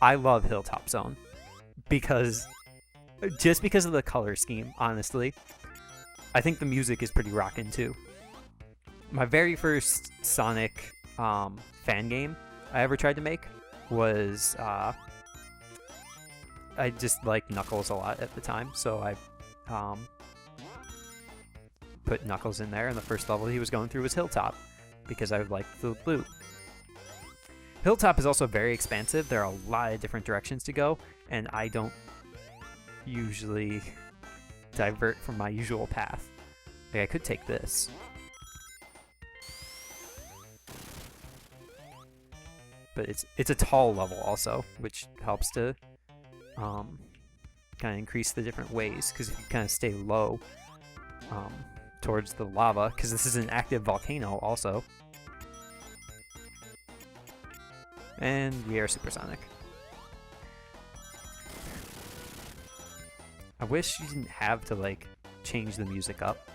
I love Hilltop Zone because just because of the color scheme, honestly. I think the music is pretty rockin' too. My very first Sonic fan game I ever tried to make was I just liked Knuckles a lot at the time, so I put Knuckles in there, and the first level he was going through was Hilltop because I liked the loot. Hilltop is also very expansive. There are a lot of different directions to go, and I don't usually divert from my usual path. Like, I could take this. But it's a tall level also, which helps to kind of increase the different ways, because if you kind of stay low towards the lava, because this is an active volcano also. And we are supersonic. I wish you didn't have to like change the music up.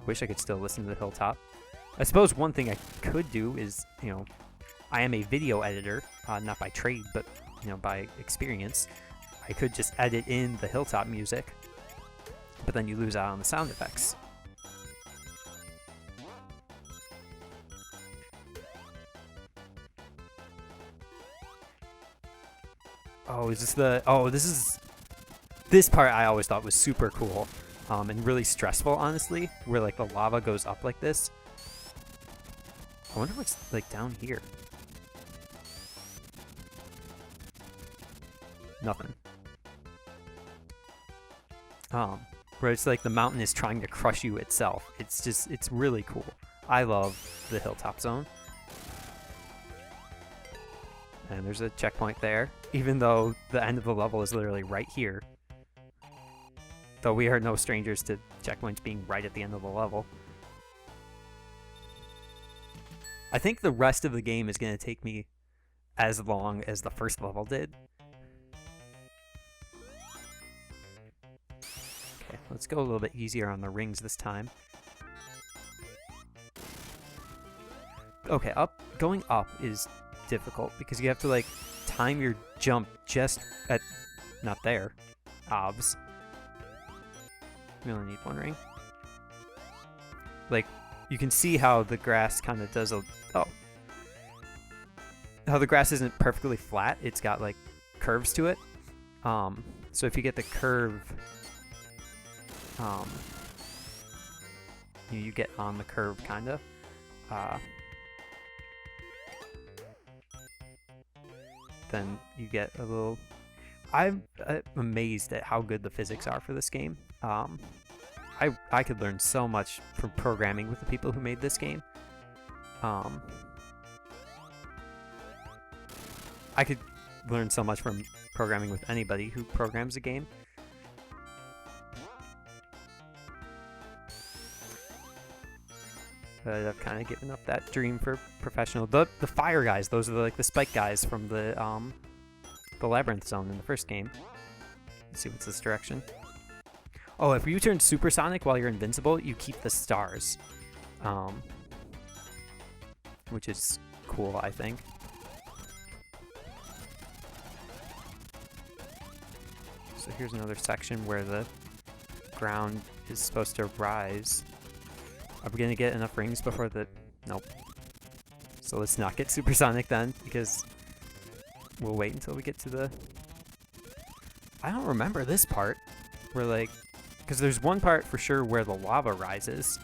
Wish I could still listen to the Hilltop. I suppose one thing I could do is, you know, I am a video editor, not by trade, but, you know, by experience. I could just edit in the Hilltop music, but then you lose out on the sound effects. Oh, is this the... Oh, this is... This part I always thought was super cool, and really stressful, honestly, where, like, the lava goes up like this. I wonder what's, like, down here. Nothing. Where it's like the mountain is trying to crush you itself. It's just, it's really cool. I love the Hilltop Zone. And there's a checkpoint there, even though the end of the level is literally right here. Though we are no strangers to checkpoints being right at the end of the level. I think the rest of the game is going to take me as long as the first level did. Okay, let's go a little bit easier on the rings this time. Okay, going up is difficult because you have to like time your jump just at, not there, obvs. We only need one ring. Like, you can see how the grass kind of does a, how the grass isn't perfectly flat. It's got like curves to it. So if you get the curve, you get on the curve kind of. Then you get a little... I'm amazed at how good the physics are for this game. I could learn so much from programming with the people who made this game. I could learn so much from programming with anybody who programs a game. But I've kind of given up that dream for professional. The fire guys, those are like the spike guys from the labyrinth zone in the first game. Let's see what's this direction. Oh, if you turn supersonic while you're invincible, you keep the stars, which is cool, I think. So here's another section where the ground is supposed to rise. Are we gonna get enough rings before the... Nope. So let's not get supersonic then, because we'll wait until we get to the... I don't remember this part. Where like... Because there's one part for sure where the lava rises,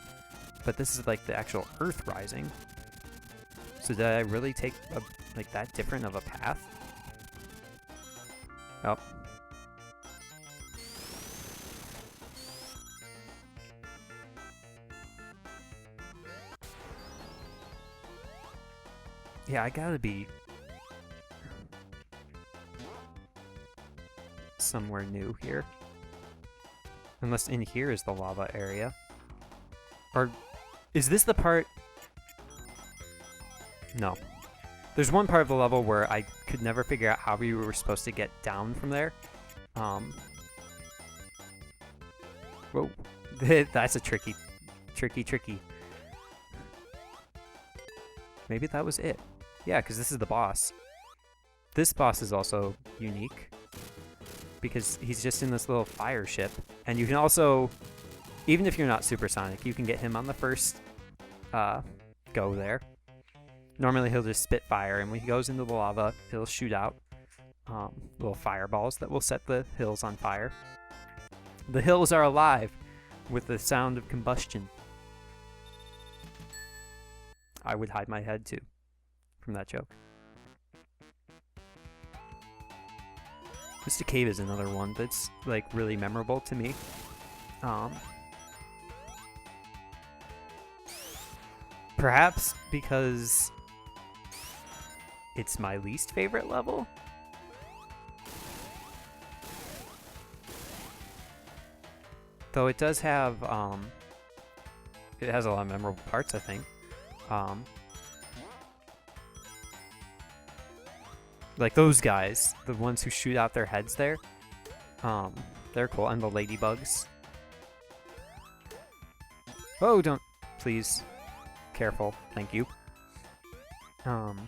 but this is like the actual earth rising. So did I really take like that different of a path? Oh. Yeah, I gotta be somewhere new here. Unless in here is the lava area. Or is this the part? No. There's one part of the level where I could never figure out how we were supposed to get down from there. Whoa. That's a tricky. Maybe that was it. Yeah, because this is the boss. This boss is also unique because he's just in this little fire ship, and you can also, even if you're not supersonic, you can get him on the first go there. Normally he'll just spit fire, and when he goes into the lava, he'll shoot out little fireballs that will set the hills on fire. The hills are alive with the sound of combustion. I would hide my head too from that joke. Mr. Cave is another one that's like really memorable to me. Perhaps because it's my least favorite level. Though it does have, it has a lot of memorable parts, I think. Like those guys, the ones who shoot out their heads there, they're cool. And the ladybugs. Oh, don't, please. Careful, thank you. I'm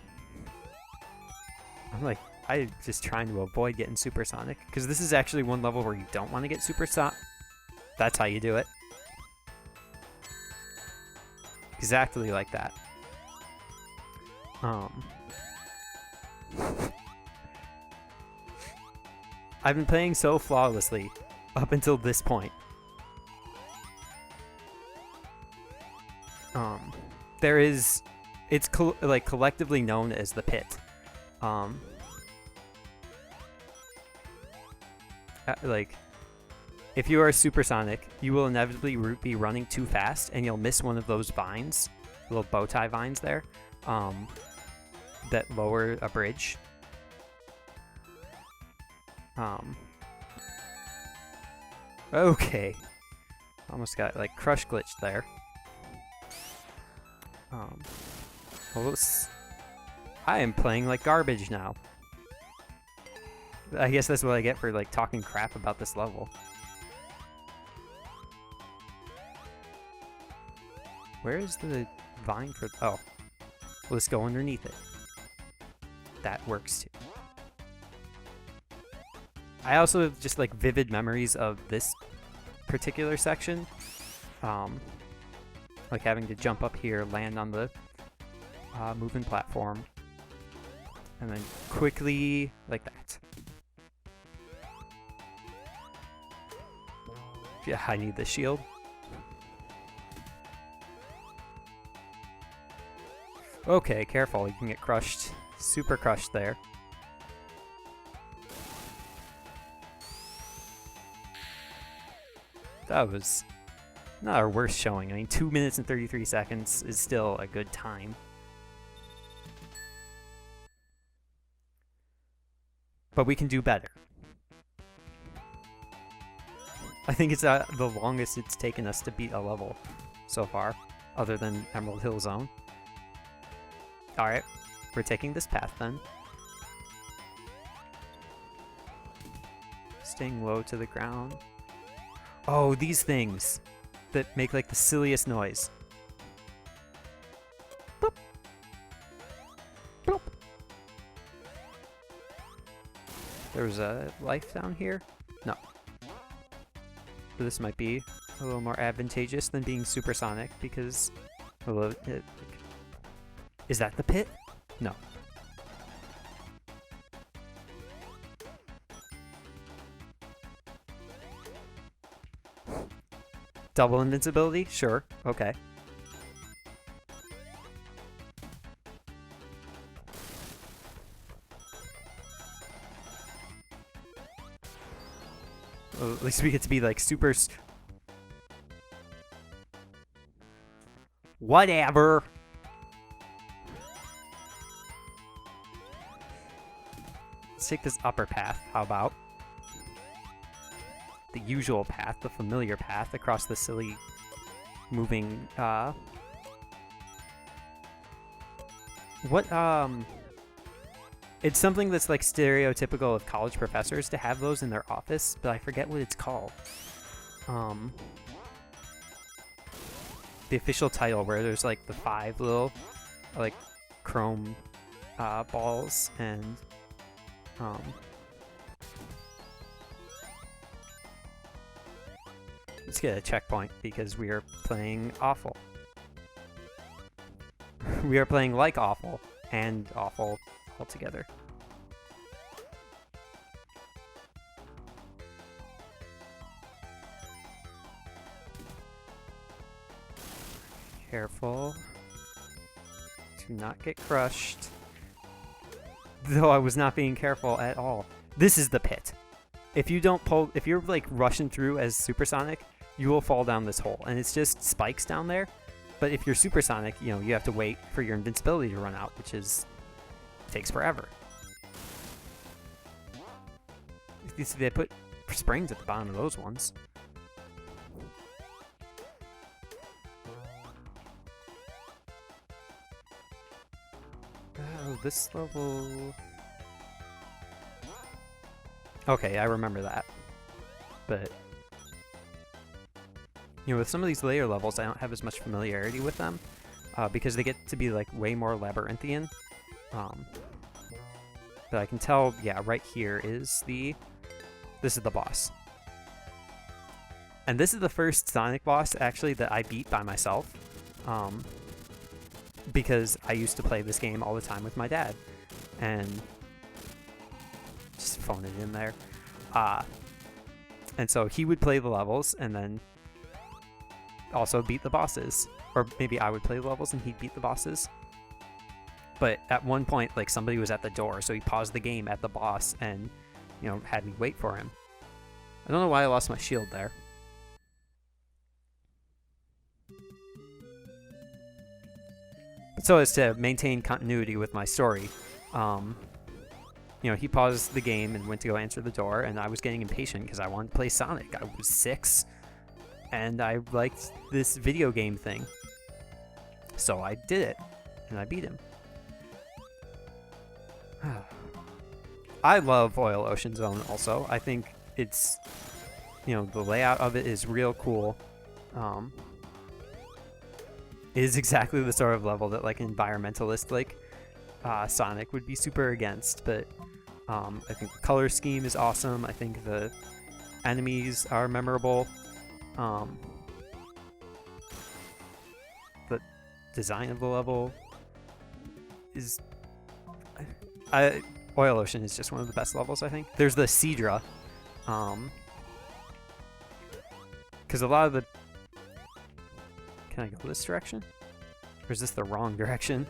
just trying to avoid getting supersonic, because this is actually one level where you don't want to get supersonic. That's how you do it. Exactly like that. I've been playing so flawlessly up until this point. There is, it's like collectively known as the pit. Like, if you are supersonic, you will inevitably be running too fast, and you'll miss one of those vines, little bow tie vines there, that lower a bridge. Okay, almost got like crush glitched there. Well, I am playing like garbage now. I guess that's what I get for like talking crap about this level. Where is the vine for? Oh, let's go underneath it. That works too. I also have just like vivid memories of this particular section. Like having to jump up here, land on the moving platform, and then quickly, like that. Yeah, I need the shield. Okay, careful, you can get crushed. Super crushed there. That was not our worst showing. I mean, 2 minutes and 33 seconds is still a good time. But we can do better. I think it's the longest it's taken us to beat a level so far, other than Emerald Hill Zone. Alright, we're taking this path then. Staying low to the ground. Oh, these things that make like the silliest noise. Boop. Boop. There's a life down here? No. But this might be a little more advantageous than being supersonic because... Is that the pit? No. Double invincibility? Sure. Okay. Well, at least we get to be like super... Whatever! Let's take this upper path, how about? The usual path, the familiar path across the silly moving, it's something that's like stereotypical of college professors to have those in their office, but I forget what it's called. The official title where there's like the 5 little, like, chrome, balls, and Um, let's get a checkpoint because we are playing awful. We are playing like awful and awful altogether. Careful to not get crushed. Though I was not being careful at all. This is the pit. If you don't pull, if you're like rushing through as supersonic, you will fall down this hole. And it's just spikes down there. But if you're supersonic, you know, you have to wait for your invincibility to run out, which takes forever. They put springs at the bottom of those ones. Oh, this level... Okay, I remember that. But... you know, with some of these later levels, I don't have as much familiarity with them. Because they get to be, like, way more labyrinthian. But I can tell, yeah, right here is this is the boss. And this is the first Sonic boss, actually, that I beat by myself. Because I used to play this game all the time with my dad. And just phone it in there. And so he would play the levels and then also beat the bosses. Or maybe I would play the levels and he'd beat the bosses. But at one point, like, somebody was at the door, so he paused the game at the boss and, you know, had me wait for him. I don't know why I lost my shield there. But so as to maintain continuity with my story, you know, he paused the game and went to go answer the door, and I was getting impatient because I wanted to play Sonic. I was 6, and I liked this video game thing. So I did it, and I beat him. I love Oil Ocean Zone also. I think it's, you know, the layout of it is real cool. It is exactly the sort of level that, like, environmentalist like Sonic would be super against, but I think the color scheme is awesome. I think the enemies are memorable. The design of the level is... Oil Ocean is just one of the best levels, I think. There's the Seadra. Because a lot of the... Can I go this direction? Or is this the wrong direction?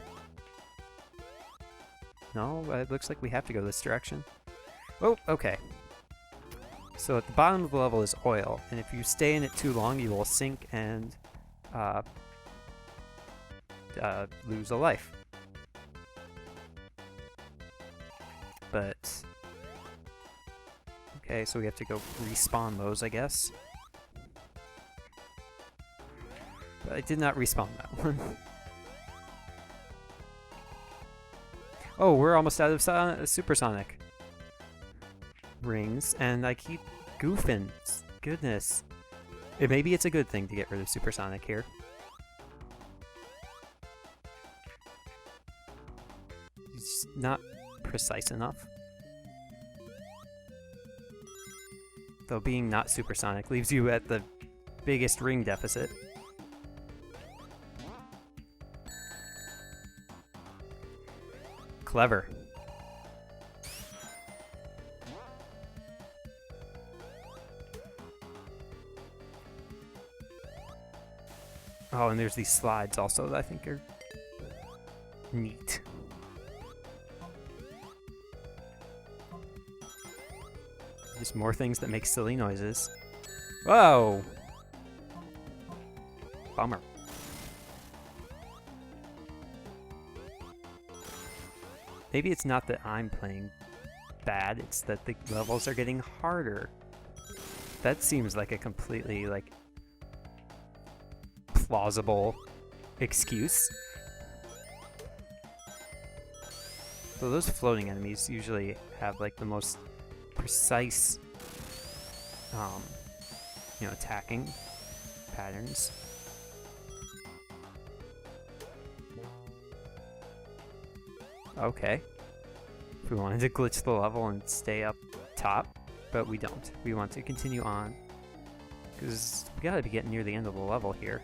No, it looks like we have to go this direction. Oh, okay. So at the bottom of the level is oil, and if you stay in it too long, you will sink and lose a life. But... okay, so we have to go respawn those, I guess. But I did not respawn that one. Oh, we're almost out of supersonic rings, and I keep goofing. Goodness. Maybe it's a good thing to get rid of supersonic here. It's not precise enough. Though being not supersonic leaves you at the biggest ring deficit. Clever. Oh, and there's these slides also that I think are neat. Just more things that make silly noises. Whoa! Bummer. Maybe it's not that I'm playing bad, it's that the levels are getting harder. That seems like a completely, like, plausible excuse. So those floating enemies usually have, like, the most precise, you know, attacking patterns. Okay. if we wanted to glitch the level and stay up top, but we don't. We want to continue on, because we gotta be getting near the end of the level here.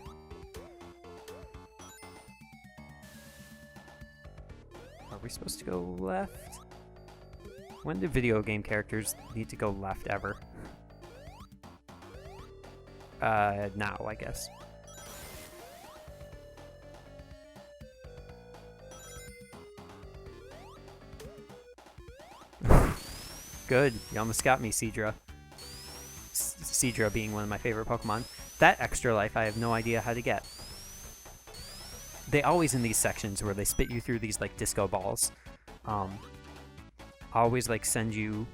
Are we supposed to go left? When do video game characters need to go left ever? Now, I guess. Good, you almost got me, Seadra. Seadra being one of my favorite Pokemon. That extra life I have no idea how to get. They always in these sections where they spit you through these like disco balls. Always like send you,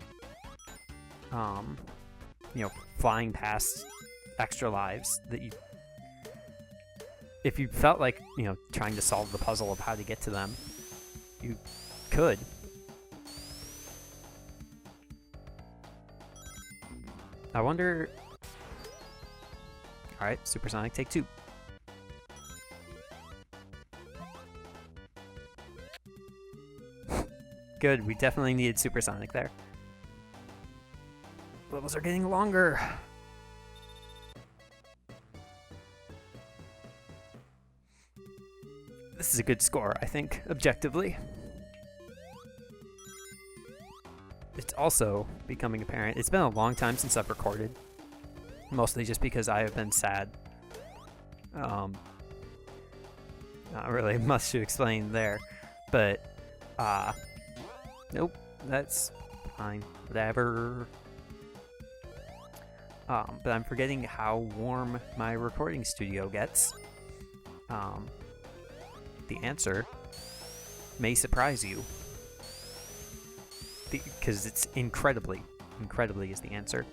you know, flying past extra lives that you, if you felt like, you know, trying to solve the puzzle of how to get to them, you could. I wonder... Alright, Supersonic, take 2. Good, we definitely needed Supersonic there. Levels are getting longer. This is a good score, I think, objectively. It's also becoming apparent. It's been a long time since I've recorded. Mostly just because I have been sad. Not really much to explain there. But, nope, that's fine. Whatever. But I'm forgetting how warm my recording studio gets. The answer may surprise you. Because it's incredibly is the answer.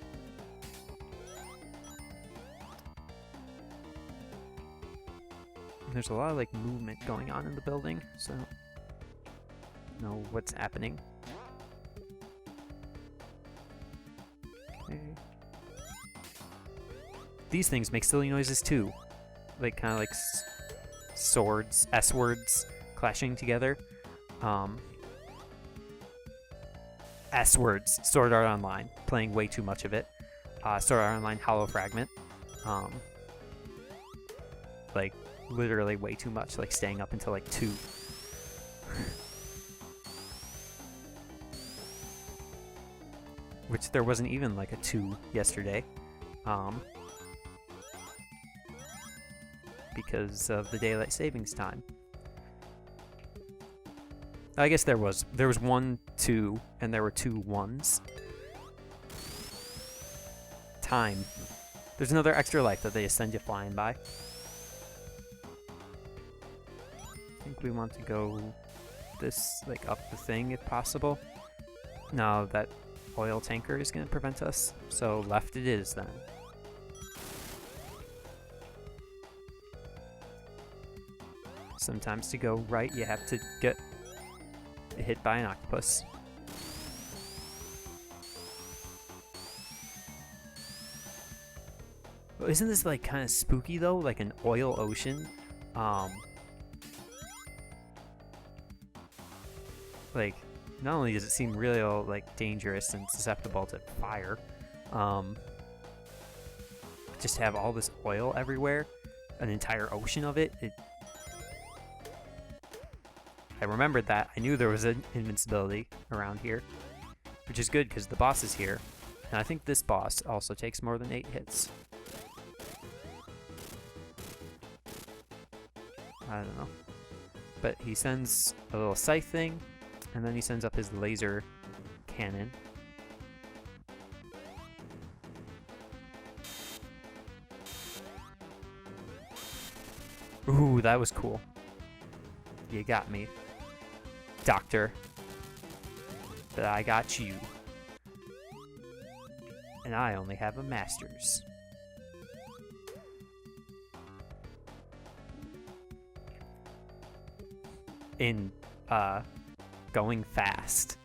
There's a lot of like movement going on in the building, so I don't know what's happening. Okay. These things make silly noises too, like kind of like swords, S-words clashing together. S-words, Sword Art Online, playing way too much of it. Sword Art Online Hollow Fragment. Like, literally way too much, like staying up until like 2. Which there wasn't even like a 2 yesterday. Because of the daylight savings time. I guess there was 1 2 and there were 2 1s. Time. There's another extra life that they just send you flying by. I think we want to go this, like, up the thing if possible. No, that oil tanker is going to prevent us, so left it is then. Sometimes to go right, you have to get hit by an octopus. Well, isn't this like kind of spooky though? Like an oil ocean? Like, not only does it seem really like dangerous and susceptible to fire, just have all this oil everywhere, an entire ocean of it. I remembered that. I knew there was an invincibility around here, which is good because the boss is here. And I think this boss also takes more than 8 hits. I don't know. But he sends a little scythe thing, and then he sends up his laser cannon. Ooh, that was cool. You got me, Doctor. But I got you. And I only have a master's. In, going fast.